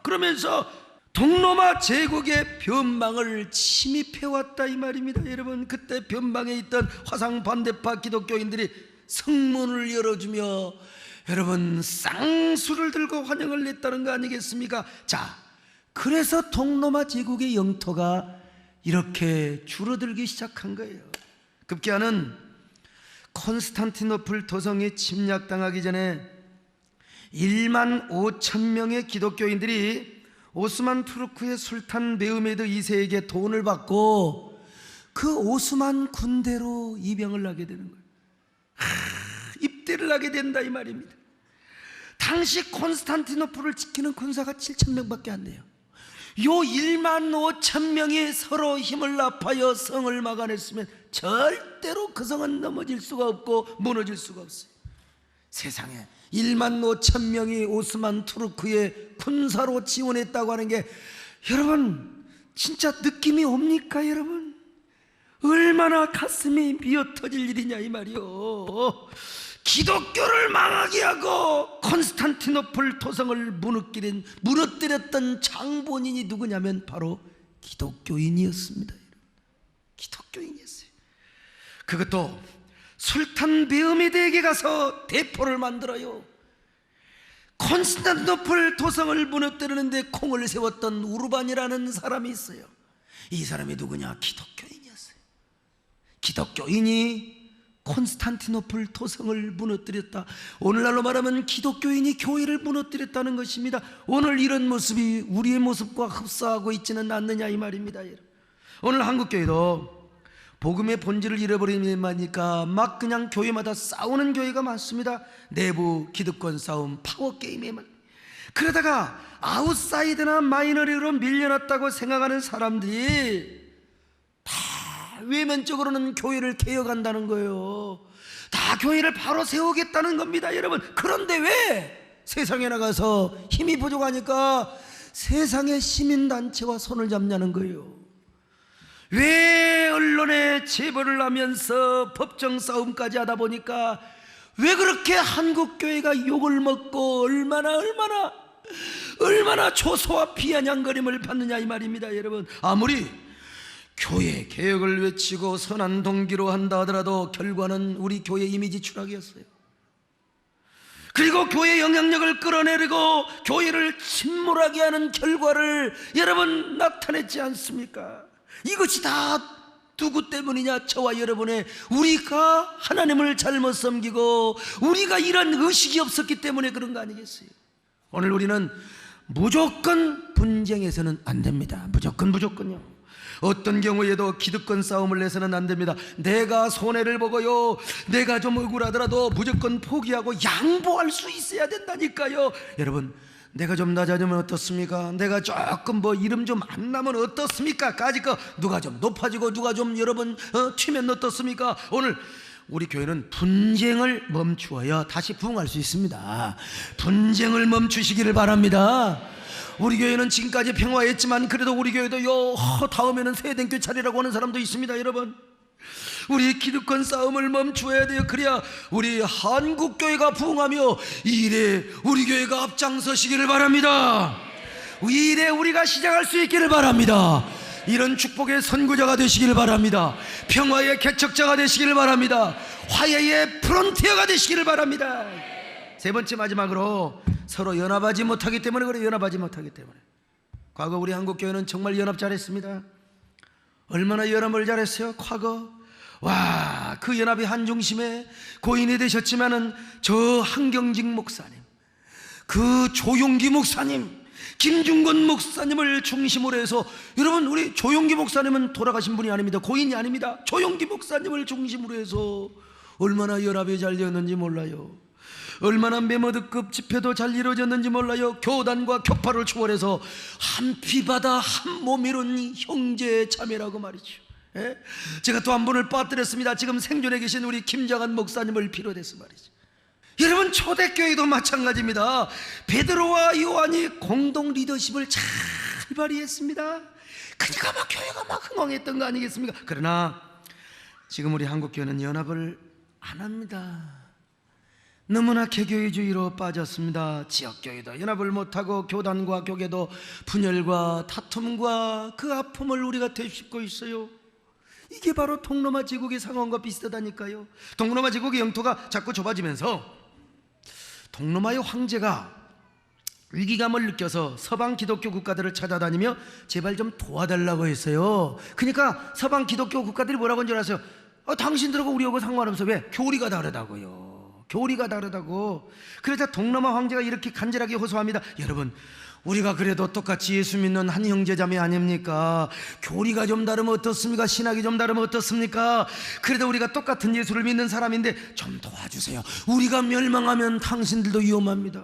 그러면서 동로마 제국의 변방을 침입해왔다 이 말입니다. 여러분, 그때 변방에 있던 화상 반대파 기독교인들이 성문을 열어주며 여러분 쌍수를 들고 환영을 냈다는 거 아니겠습니까? 자, 그래서 동로마 제국의 영토가 이렇게 줄어들기 시작한 거예요. 급기야는 콘스탄티노플 도성이 침략당하기 전에 1만 5천 명의 기독교인들이 오스만 투르크의 술탄 메흐메드 2세에게 돈을 받고 그 오스만 군대로 입영을 하게 되는 거예요. 입대를 하게 된다 이 말입니다. 당시 콘스탄티노플을 지키는 군사가 7,000명밖에 안 돼요. 요 1만 5천 명이 서로 힘을 합하여 성을 막아냈으면 절대로 그 성은 넘어질 수가 없고 무너질 수가 없어요. 세상에 1만 5천 명이 오스만 투르크의 군사로 지원했다고 하는 게 여러분 진짜 느낌이 옵니까? 여러분 얼마나 가슴이 미어터질 일이냐 이 말이요. 기독교를 망하게 하고 콘스탄티노플 도성을 무너뜨렸던 장본인이 누구냐면 바로 기독교인이었습니다. 기독교인이었어요. 그것도 술탄 메흐메드에게 가서 대포를 만들어요. 콘스탄티노플 도성을 무너뜨리는데 콩을 세웠던 우르반이라는 사람이 있어요. 이 사람이 누구냐? 기독교인이었어요. 기독교인이 콘스탄티노플 토성을 무너뜨렸다. 오늘날로 말하면 기독교인이 교회를 무너뜨렸다는 것입니다. 오늘 이런 모습이 우리의 모습과 흡사하고 있지는 않느냐 이 말입니다. 오늘 한국교회도 복음의 본질을 잃어버리니까 막 그냥 교회마다 싸우는 교회가 많습니다. 내부 기득권 싸움, 파워게임에만. 그러다가 아웃사이드나 마이너리로 밀려났다고 생각하는 사람들이 다 외면적으로는 교회를 개혁한다는 거예요. 다 교회를 바로 세우겠다는 겁니다, 여러분. 그런데 왜 세상에 나가서 힘이 부족하니까 세상의 시민단체와 손을 잡냐는 거예요. 왜 언론에 제보를 하면서 법정 싸움까지 하다 보니까 왜 그렇게 한국교회가 욕을 먹고 얼마나 조소와 비아냥거림을 받느냐 이 말입니다, 여러분. 아무리 교회 개혁을 외치고 선한 동기로 한다 하더라도 결과는 우리 교회 이미지 추락이었어요. 그리고 교회 영향력을 끌어내리고 교회를 침몰하게 하는 결과를 여러분 나타냈지 않습니까? 이것이 다 누구 때문이냐? 저와 여러분의 우리가 하나님을 잘못 섬기고 우리가 이런 의식이 없었기 때문에 그런 거 아니겠어요? 오늘 우리는 무조건 분쟁해서는 안 됩니다. 무조건요. 어떤 경우에도 기득권 싸움을 내서는 안 됩니다. 내가 손해를 보고요, 내가 좀 억울하더라도 무조건 포기하고 양보할 수 있어야 된다니까요. 여러분, 내가 좀 낮아지면 어떻습니까? 내가 조금 이름 좀 안 나면 어떻습니까? 까짓 거 누가 좀 높아지고 누가 좀 여러분 튀면 어떻습니까? 오늘 우리 교회는 분쟁을 멈추어야 다시 부흥할 수 있습니다. 분쟁을 멈추시기를 바랍니다. 우리 교회는 지금까지 평화했지만 그래도 우리 교회도 다음에는 세대교 차리라고 하는 사람도 있습니다, 여러분. 우리 기득권 싸움을 멈추어야 돼요. 그래야 우리 한국교회가 부흥하며 이 일에 우리 교회가 앞장서시기를 바랍니다. 이 일에 우리가 시작할 수 있기를 바랍니다. 이런 축복의 선구자가 되시기를 바랍니다. 평화의 개척자가 되시기를 바랍니다. 화해의 프론티어가 되시기를 바랍니다. 세 번째 마지막으로 서로 연합하지 못하기 때문에 그래요. 연합하지 못하기 때문에. 과거 우리 한국교회는 정말 연합 잘했습니다. 얼마나 연합을 잘했어요, 과거. 와, 그 연합의 한 중심에 고인이 되셨지만은 저 한경직 목사님, 그 조용기 목사님, 김중건 목사님을 중심으로 해서, 여러분 우리 조용기 목사님은 돌아가신 분이 아닙니다. 고인이 아닙니다. 조용기 목사님을 중심으로 해서 얼마나 연합이 잘 되었는지 몰라요. 얼마나 메모드급 집회도 잘 이루어졌는지 몰라요. 교단과 격파를 초월해서 한 피바다 한 몸 이룬 형제의 자매라고 말이죠. 예? 제가 또 한 분을 빠뜨렸습니다. 지금 생존해 계신 우리 김장한 목사님을 비롯해서 말이죠. 여러분, 초대교회도 마찬가지입니다. 베드로와 요한이 공동 리더십을 잘 발휘했습니다. 그러니까 막 교회가 막 흥왕했던 거 아니겠습니까? 그러나 지금 우리 한국교회는 연합을 안 합니다. 너무나 개교회주의로 빠졌습니다. 지역교회도 연합을 못하고 교단과 교계도 분열과 다툼과 그 아픔을 우리가 되씹고 있어요. 이게 바로 동로마 제국의 상황과 비슷하다니까요. 동로마 제국의 영토가 자꾸 좁아지면서 동로마의 황제가 위기감을 느껴서 서방 기독교 국가들을 찾아다니며 제발 좀 도와달라고 했어요. 그러니까 서방 기독교 국가들이 뭐라고 한 줄 아세요? 당신들하고 우리하고 상관없어. 왜? 교리가 다르다고요. 교리가 다르다고. 그래서 동로마 황제가 이렇게 간절하게 호소합니다. 여러분, 우리가 그래도 똑같이 예수 믿는 한 형제자매 아닙니까? 교리가 좀 다르면 어떻습니까? 신학이 좀 다르면 어떻습니까? 그래도 우리가 똑같은 예수를 믿는 사람인데 좀 도와주세요. 우리가 멸망하면 당신들도 위험합니다.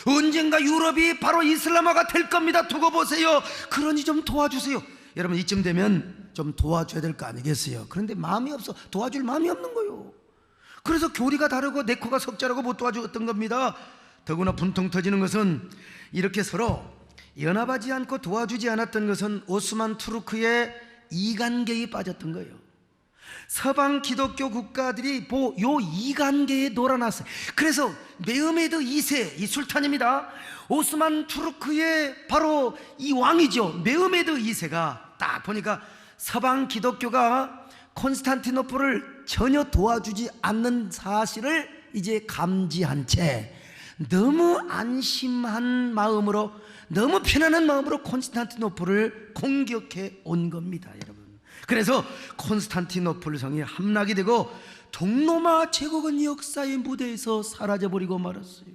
언젠가 유럽이 바로 이슬람화가 될 겁니다. 두고 보세요. 그러니 좀 도와주세요. 여러분, 이쯤 되면 좀 도와줘야 될 거 아니겠어요? 그런데 마음이 없어. 도와줄 마음이 없는 거예요. 그래서 교리가 다르고 내 코가 석자라고 못 도와줬던 겁니다. 더구나 분통 터지는 것은 이렇게 서로 연합하지 않고 도와주지 않았던 것은 오스만 투르크의 이간계에 빠졌던 거예요. 서방 기독교 국가들이 요 이간계에 놀아났어요. 그래서 메흐메드 2세 이 술탄입니다. 오스만 투르크의 바로 이 왕이죠. 메흐메드 2세가 딱 보니까 서방 기독교가 콘스탄티노플을 전혀 도와주지 않는 사실을 이제 감지한 채 너무 안심한 마음으로 너무 편안한 마음으로 콘스탄티노플을 공격해 온 겁니다, 여러분. 그래서 콘스탄티노플 성이 함락이 되고 동로마 제국은 역사의 무대에서 사라져버리고 말았어요.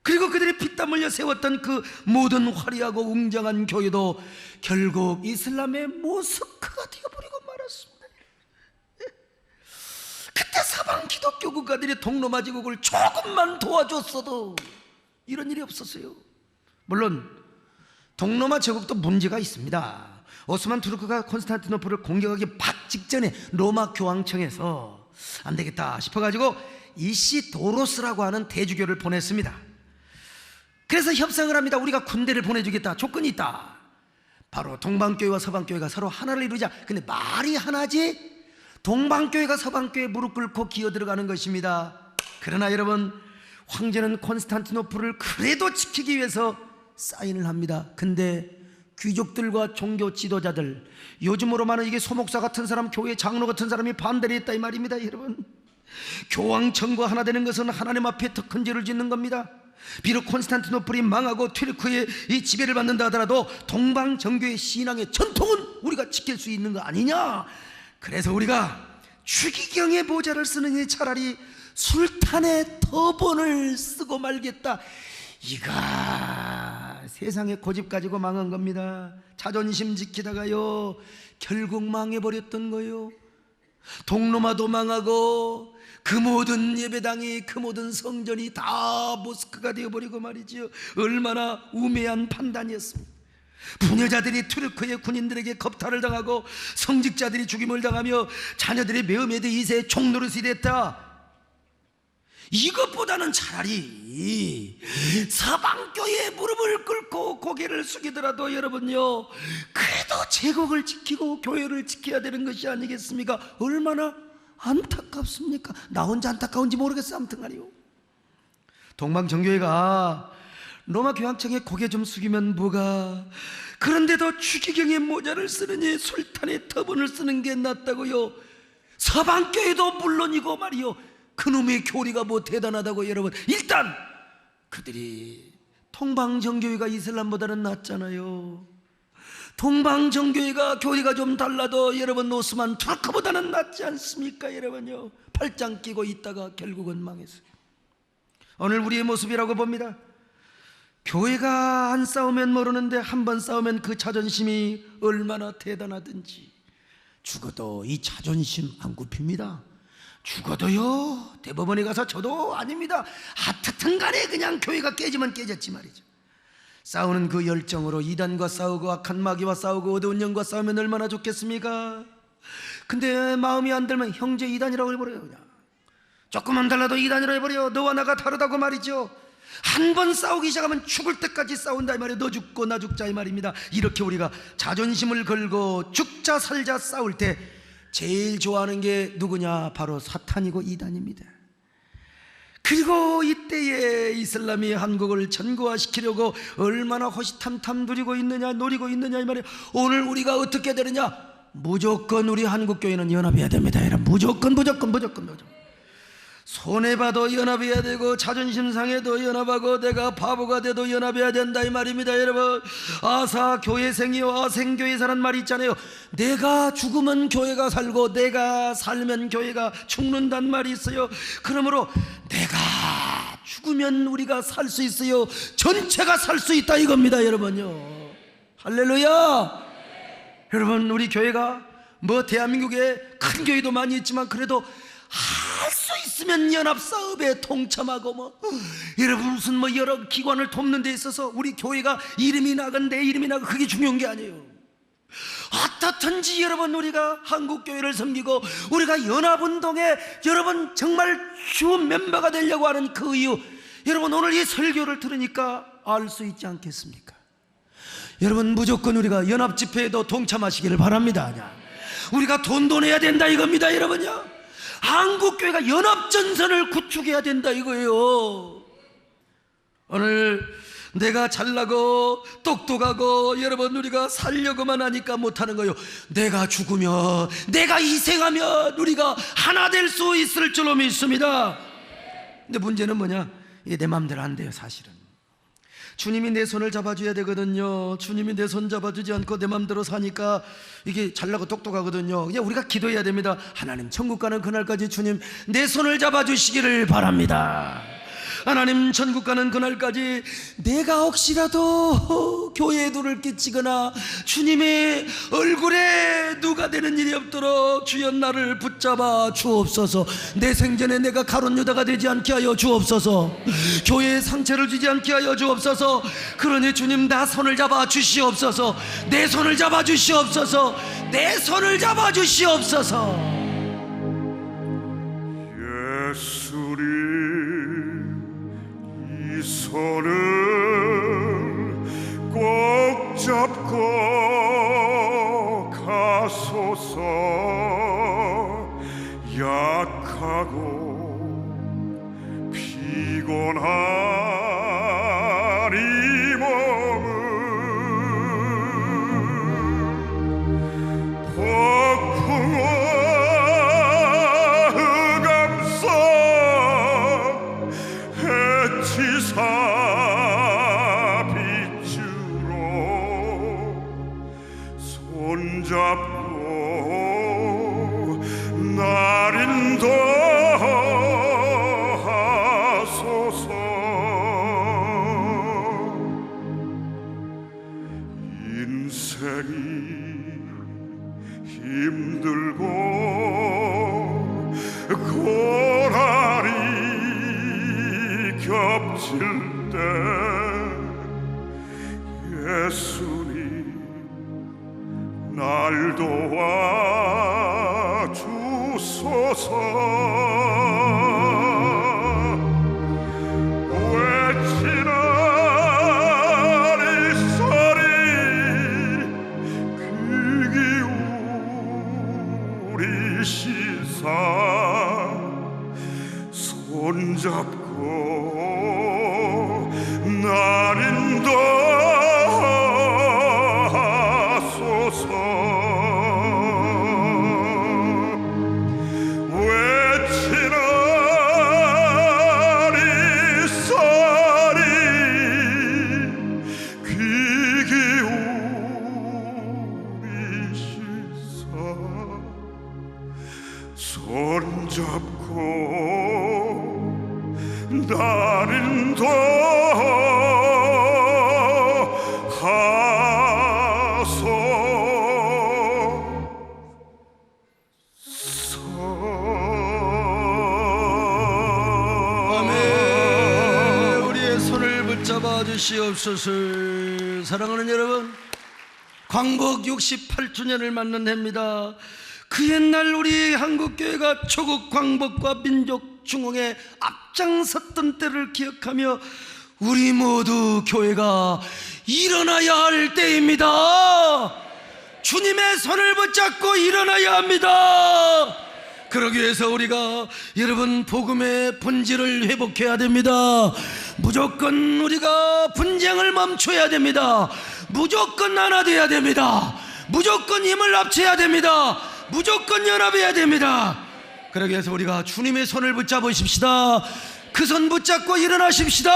그리고 그들이 피땀 흘려 세웠던 그 모든 화려하고 웅장한 교회도 결국 이슬람의 모스크가 되어버리고 말았습니다. 그때 서방 기독교 국가들이 동로마 제국을 조금만 도와줬어도 이런 일이 없었어요. 물론 동로마 제국도 문제가 있습니다. 오스만 투르크가 콘스탄티노플을 공격하기 막 직전에 로마 교황청에서 안 되겠다 싶어가지고 이시도로스라고 하는 대주교를 보냈습니다. 그래서 협상을 합니다. 우리가 군대를 보내주겠다. 조건이 있다. 바로 동방교회와 서방교회가 서로 하나를 이루자. 근데 말이 하나지 동방교회가 서방교회에 무릎 꿇고 기어들어가는 것입니다. 그러나 여러분, 황제는 콘스탄티노플을 그래도 지키기 위해서 사인을 합니다. 근데 귀족들과 종교 지도자들, 요즘으로 말하면 이게 소목사 같은 사람, 교회 장로 같은 사람이 반대를 했다 이 말입니다. 여러분, 교황청과 하나 되는 것은 하나님 앞에 더 큰 죄를 짓는 겁니다. 비록 콘스탄티노플이 망하고 튀르크의 이 지배를 받는다 하더라도 동방정교의 신앙의 전통은 우리가 지킬 수 있는 거 아니냐. 그래서 우리가 추기경의 모자를 쓰느니 차라리 술탄의 터번을 쓰고 말겠다. 이가 세상에 고집 가지고 망한 겁니다. 자존심 지키다가요 결국 망해버렸던 거요. 동로마도 망하고 그 모든 예배당이, 그 모든 성전이 다 모스크가 되어버리고 말이지요. 얼마나 우매한 판단이었습니다. 부녀자들이 투르크의 군인들에게 겁탈을 당하고 성직자들이 죽임을 당하며 자녀들이 메흐메드 2세의 총노릇이 됐다. 이것보다는 차라리 서방교회에 무릎을 꿇고 고개를 숙이더라도 여러분요, 그래도 제국을 지키고 교회를 지켜야 되는 것이 아니겠습니까? 얼마나 안타깝습니까? 나 혼자 안타까운지 모르겠어. 아무튼 간에요, 동방정교회가 로마 교황청에 고개 좀 숙이면 뭐가, 그런데도 추기경의 모자를 쓰느니 술탄의 터번을 쓰는 게 낫다고요. 서방교회도 물론이고 말이요, 그놈의 교리가 뭐 대단하다고. 여러분, 일단 그들이 동방정교회가 이슬람보다는 낫잖아요. 동방정교회가 교리가 좀 달라도 여러분 오스만 투르크보다는 낫지 않습니까? 여러분요, 팔짱 끼고 있다가 결국은 망했어요. 오늘 우리의 모습이라고 봅니다. 교회가 안 싸우면 모르는데 한 번 싸우면 그 자존심이 얼마나 대단하든지 죽어도 이 자존심 안 굽힙니다. 죽어도요 대법원에 가서 저도 아닙니다. 하여튼 간에 그냥 교회가 깨지면 깨졌지 말이죠. 싸우는 그 열정으로 이단과 싸우고 악한 마귀와 싸우고 어두운 영과 싸우면 얼마나 좋겠습니까? 근데 마음이 안 들면 형제 이단이라고 해버려요. 그냥 조금만 달라도 이단이라고 해버려요. 너와 나가 다르다고 말이죠. 한 번 싸우기 시작하면 죽을 때까지 싸운다 이 말이에요. 너 죽고 나 죽자 이 말입니다. 이렇게 우리가 자존심을 걸고 죽자 살자 싸울 때 제일 좋아하는 게 누구냐? 바로 사탄이고 이단입니다. 그리고 이때에 이슬람이 한국을 전거화시키려고 얼마나 호시탐탐 누리고 있느냐, 노리고 있느냐 이 말이에요. 오늘 우리가 어떻게 되느냐? 무조건 우리 한국교회는 연합해야 됩니다. 여러분, 무조건. 손해봐도 연합해야 되고 자존심 상해도 연합하고 내가 바보가 돼도 연합해야 된다 이 말입니다. 여러분, 아사 교회생이요 아생교회사란 말이 있잖아요. 내가 죽으면 교회가 살고 내가 살면 교회가 죽는단 말이 있어요. 그러므로 내가 죽으면 우리가 살 수 있어요. 전체가 살 수 있다 이겁니다. 여러분요, 할렐루야. 여러분, 우리 교회가 뭐 대한민국에 큰 교회도 많이 있지만 그래도 할 수 있으면 연합사업에 통참하고 뭐 여러분 무슨 뭐 여러 기관을 돕는 데 있어서 우리 교회가 이름이 나건 내 이름이 나건 그게 중요한 게 아니에요. 어떻든지 여러분 우리가 한국교회를 섬기고 우리가 연합운동에 여러분 정말 주 멤버가 되려고 하는 그 이유, 여러분 오늘 이 설교를 들으니까 알 수 있지 않겠습니까? 여러분 무조건 우리가 연합집회에도 동참하시기를 바랍니다. 우리가 돈 내야 된다 이겁니다. 여러분요, 한국교회가 연합전선을 구축해야 된다 이거예요. 오늘 내가 잘나고 똑똑하고 여러분 우리가 살려고만 하니까 못하는 거예요. 내가 죽으면, 내가 희생하면 우리가 하나 될 수 있을 줄로 믿습니다. 근데 문제는 뭐냐? 이게 내 마음대로 안 돼요. 사실은 주님이 내 손을 잡아줘야 되거든요. 주님이 내 손 잡아주지 않고 내 맘대로 사니까 이게 잘나고 똑똑하거든요. 그냥 우리가 기도해야 됩니다. 하나님, 천국 가는 그날까지 주님 내 손을 잡아주시기를 바랍니다. 하나님, 천국 가는 그날까지 내가 혹시라도 교회에 눈을 끼치거나 주님의 얼굴에 누가 되는 일이 없도록 주여 나를 붙잡아 주옵소서. 내 생전에 내가 가룟 유다가 되지 않게 하여 주옵소서. 교회에 상처를 주지 않게 하여 주옵소서. 그러니 주님, 나 손을 잡아 주시옵소서. 내 손을 잡아 주시옵소서. 내 손을 잡아 주시옵소서. 예수님, 이 손을 꼭 잡고 가소서. 약하고 피곤한 이 몸을 폭풍과 흑암성 해치사 빛으로 손잡고 날 인도하소서. 인생이 힘들고 고난이 겹칠 때 예수님, 날 도와 주소서. 외치는 이 소리 귀 기울이시사 손잡고 날 인도하소서. 외치는 이 소리 귀 기울이시사 손잡고 날 인도하소서. 아멘. 우리의 손을 붙잡아 주시옵소서. 사랑하는 여러분, 광복 68주년을 맞는 해입니다. 그 옛날 우리 한국교회가 조국 광복과 민족 중흥에 앞장섰던 때를 기억하며 우리 모두 교회가 일어나야 할 때입니다. 주님의 손을 붙잡고 일어나야 합니다. 그러기 위해서 우리가 여러분 복음의 본질을 회복해야 됩니다. 무조건 우리가 분쟁을 멈춰야 됩니다. 무조건 하나 돼야 됩니다. 무조건 힘을 합쳐야 됩니다. 무조건 연합해야 됩니다. 그러기 위해서 우리가 주님의 손을 붙잡으십시다. 그 손 붙잡고 일어나십시다.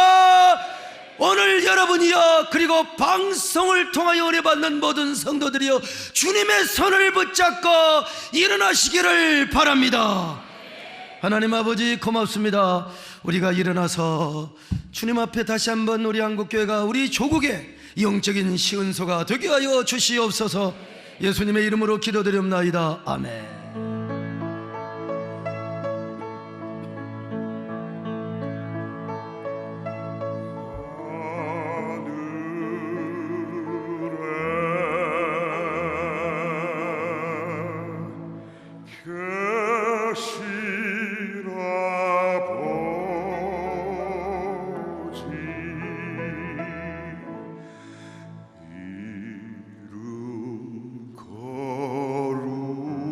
오늘 여러분이여, 그리고 방송을 통하여 은혜 받는 모든 성도들이여, 주님의 손을 붙잡고 일어나시기를 바랍니다. 하나님 아버지, 고맙습니다. 우리가 일어나서 주님 앞에 다시 한번 우리 한국교회가 우리 조국의 영적인 시은소가 되게 하여 주시옵소서. 예수님의 이름으로 기도드립나이다. 아멘. 이름 거룩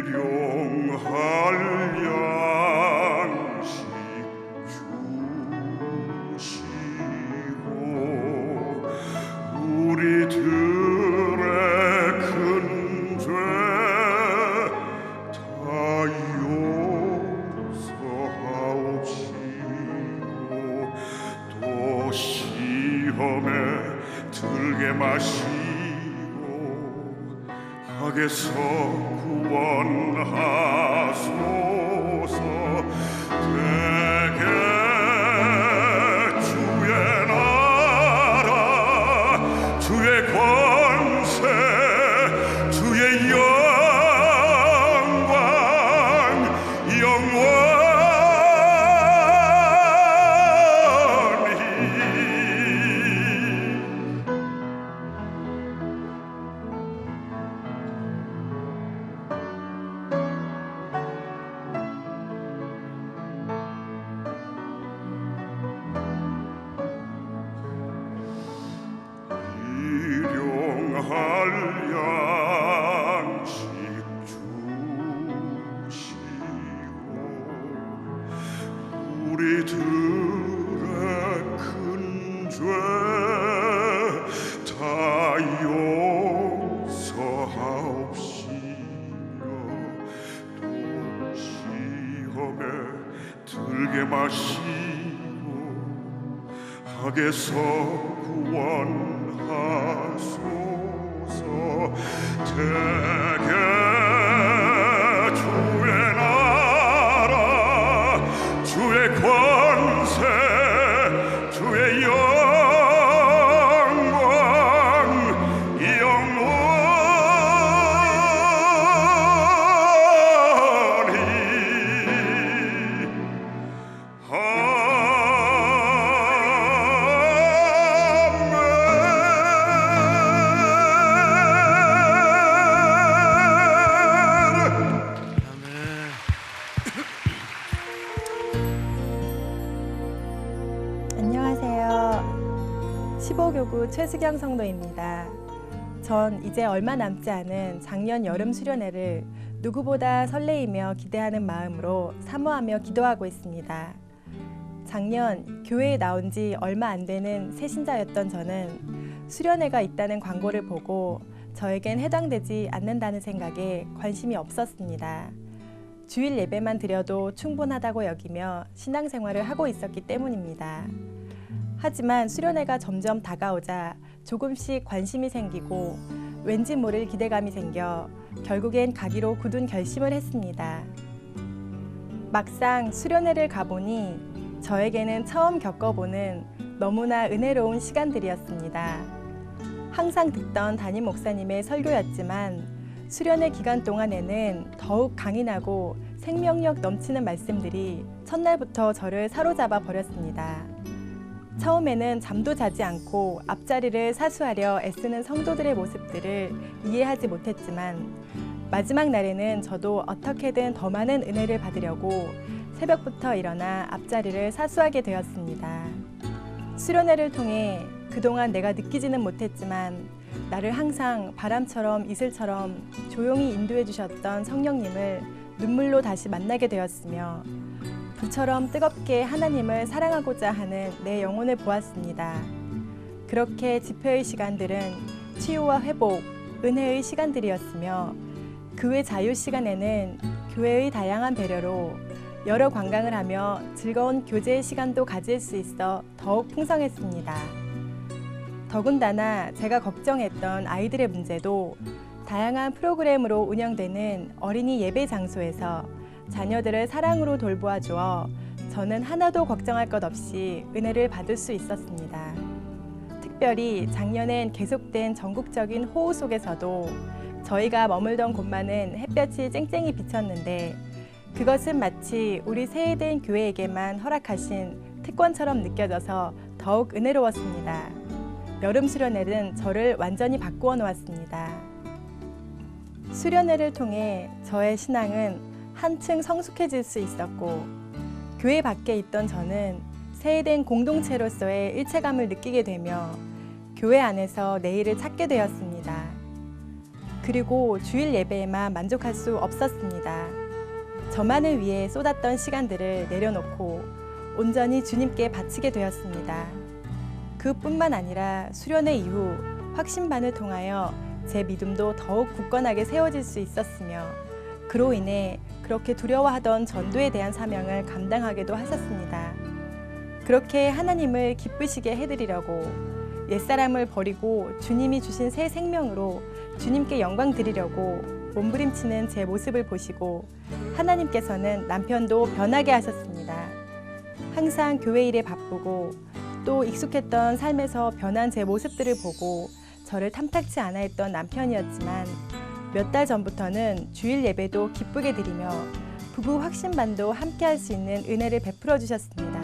일용할 양식 주시고 우리들의 큰 죄 다 용서하옵시고 또 시험에 들게 마시고 악에서 구원하소서. 대개 주의 나라 주의 권세 주의 영광 영원히 일용할 양식 주시고 우리들의 큰 죄 다 용서하옵시며 또 시험에 들게 마시고 악에서 구원하소서. 대개 주의 나라 주의 권세 주의 영광 안녕하세요. 15교구 최수경 성도입니다. 전 이제 얼마 남지 않은 작년 여름 수련회를 누구보다 설레이며 기대하는 마음으로 사모하며 기도하고 있습니다. 작년 교회에 나온 지 얼마 안 되는 새신자였던 저는 수련회가 있다는 광고를 보고 저에겐 해당되지 않는다는 생각에 관심이 없었습니다. 주일 예배만 드려도 충분하다고 여기며 신앙생활을 하고 있었기 때문입니다. 하지만 수련회가 점점 다가오자 조금씩 관심이 생기고 왠지 모를 기대감이 생겨 결국엔 가기로 굳은 결심을 했습니다. 막상 수련회를 가보니 저에게는 처음 겪어보는 너무나 은혜로운 시간들이었습니다. 항상 듣던 담임 목사님의 설교였지만 수련회 기간 동안에는 더욱 강인하고 생명력 넘치는 말씀들이 첫날부터 저를 사로잡아 버렸습니다. 처음에는 잠도 자지 않고 앞자리를 사수하려 애쓰는 성도들의 모습들을 이해하지 못했지만 마지막 날에는 저도 어떻게든 더 많은 은혜를 받으려고 새벽부터 일어나 앞자리를 사수하게 되었습니다. 수련회를 통해 그동안 내가 느끼지는 못했지만 나를 항상 바람처럼 이슬처럼 조용히 인도해 주셨던 성령님을 눈물로 다시 만나게 되었으며 불처럼 뜨겁게 하나님을 사랑하고자 하는 내 영혼을 보았습니다. 그렇게 집회의 시간들은 치유와 회복, 은혜의 시간들이었으며 그 외 자유 시간에는 교회의 다양한 배려로 여러 관광을 하며 즐거운 교제의 시간도 가질 수 있어 더욱 풍성했습니다. 더군다나 제가 걱정했던 아이들의 문제도 다양한 프로그램으로 운영되는 어린이 예배 장소에서 자녀들을 사랑으로 돌보아 주어 저는 하나도 걱정할 것 없이 은혜를 받을 수 있었습니다. 특별히 작년엔 계속된 전국적인 호우 속에서도 저희가 머물던 곳만은 햇볕이 쨍쨍이 비쳤는데 그것은 마치 우리 세해된 교회에게만 허락하신 특권처럼 느껴져서 더욱 은혜로웠습니다. 여름 수련회는 저를 완전히 바꾸어 놓았습니다. 수련회를 통해 저의 신앙은 한층 성숙해질 수 있었고 교회 밖에 있던 저는 세해된 공동체로서의 일체감을 느끼게 되며 교회 안에서 내일을 찾게 되었습니다. 그리고 주일 예배에만 만족할 수 없었습니다. 저만을 위해 쏟았던 시간들을 내려놓고 온전히 주님께 바치게 되었습니다. 그뿐만 아니라 수련회 이후 확신반을 통하여 제 믿음도 더욱 굳건하게 세워질 수 있었으며 그로 인해 그렇게 두려워하던 전도에 대한 사명을 감당하게도 하셨습니다. 그렇게 하나님을 기쁘시게 해드리려고 옛사람을 버리고 주님이 주신 새 생명으로 주님께 영광 드리려고 몸부림치는 제 모습을 보시고 하나님께서는 남편도 변하게 하셨습니다. 항상 교회 일에 바쁘고 또 익숙했던 삶에서 변한 제 모습들을 보고 저를 탐탁치 않아 했던 남편이었지만 몇 달 전부터는 주일 예배도 기쁘게 드리며 부부 확신반도 함께 할 수 있는 은혜를 베풀어 주셨습니다.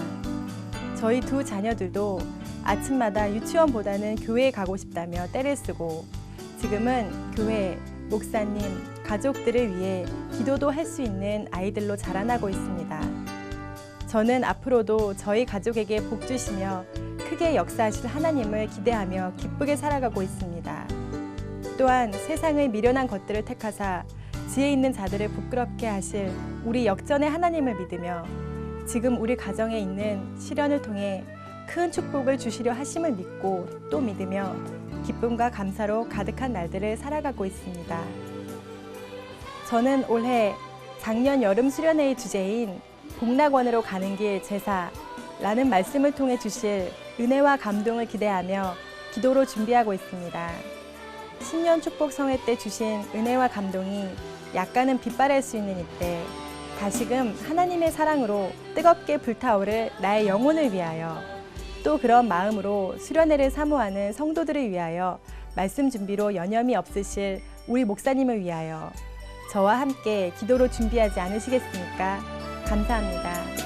저희 두 자녀들도 아침마다 유치원보다는 교회에 가고 싶다며 떼를 쓰고 지금은 교회, 목사님, 가족들을 위해 기도도 할 수 있는 아이들로 자라나고 있습니다. 저는 앞으로도 저희 가족에게 복 주시며 크게 역사하실 하나님을 기대하며 기쁘게 살아가고 있습니다. 또한 세상의 미련한 것들을 택하사 지혜 있는 자들을 부끄럽게 하실 우리 역전의 하나님을 믿으며 지금 우리 가정에 있는 시련을 통해 큰 축복을 주시려 하심을 믿고 또 믿으며 기쁨과 감사로 가득한 날들을 살아가고 있습니다. 저는 올해 작년 여름 수련회의 주제인 복락원으로 가는 길 제사라는 말씀을 통해 주실 은혜와 감동을 기대하며 기도로 준비하고 있습니다. 신년 축복 성회 때 주신 은혜와 감동이 약간은 빗발할 수 있는 이때 다시금 하나님의 사랑으로 뜨겁게 불타오를 나의 영혼을 위하여 또 그런 마음으로 수련회를 사모하는 성도들을 위하여 말씀 준비로 여념이 없으실 우리 목사님을 위하여 저와 함께 기도로 준비하지 않으시겠습니까? 감사합니다.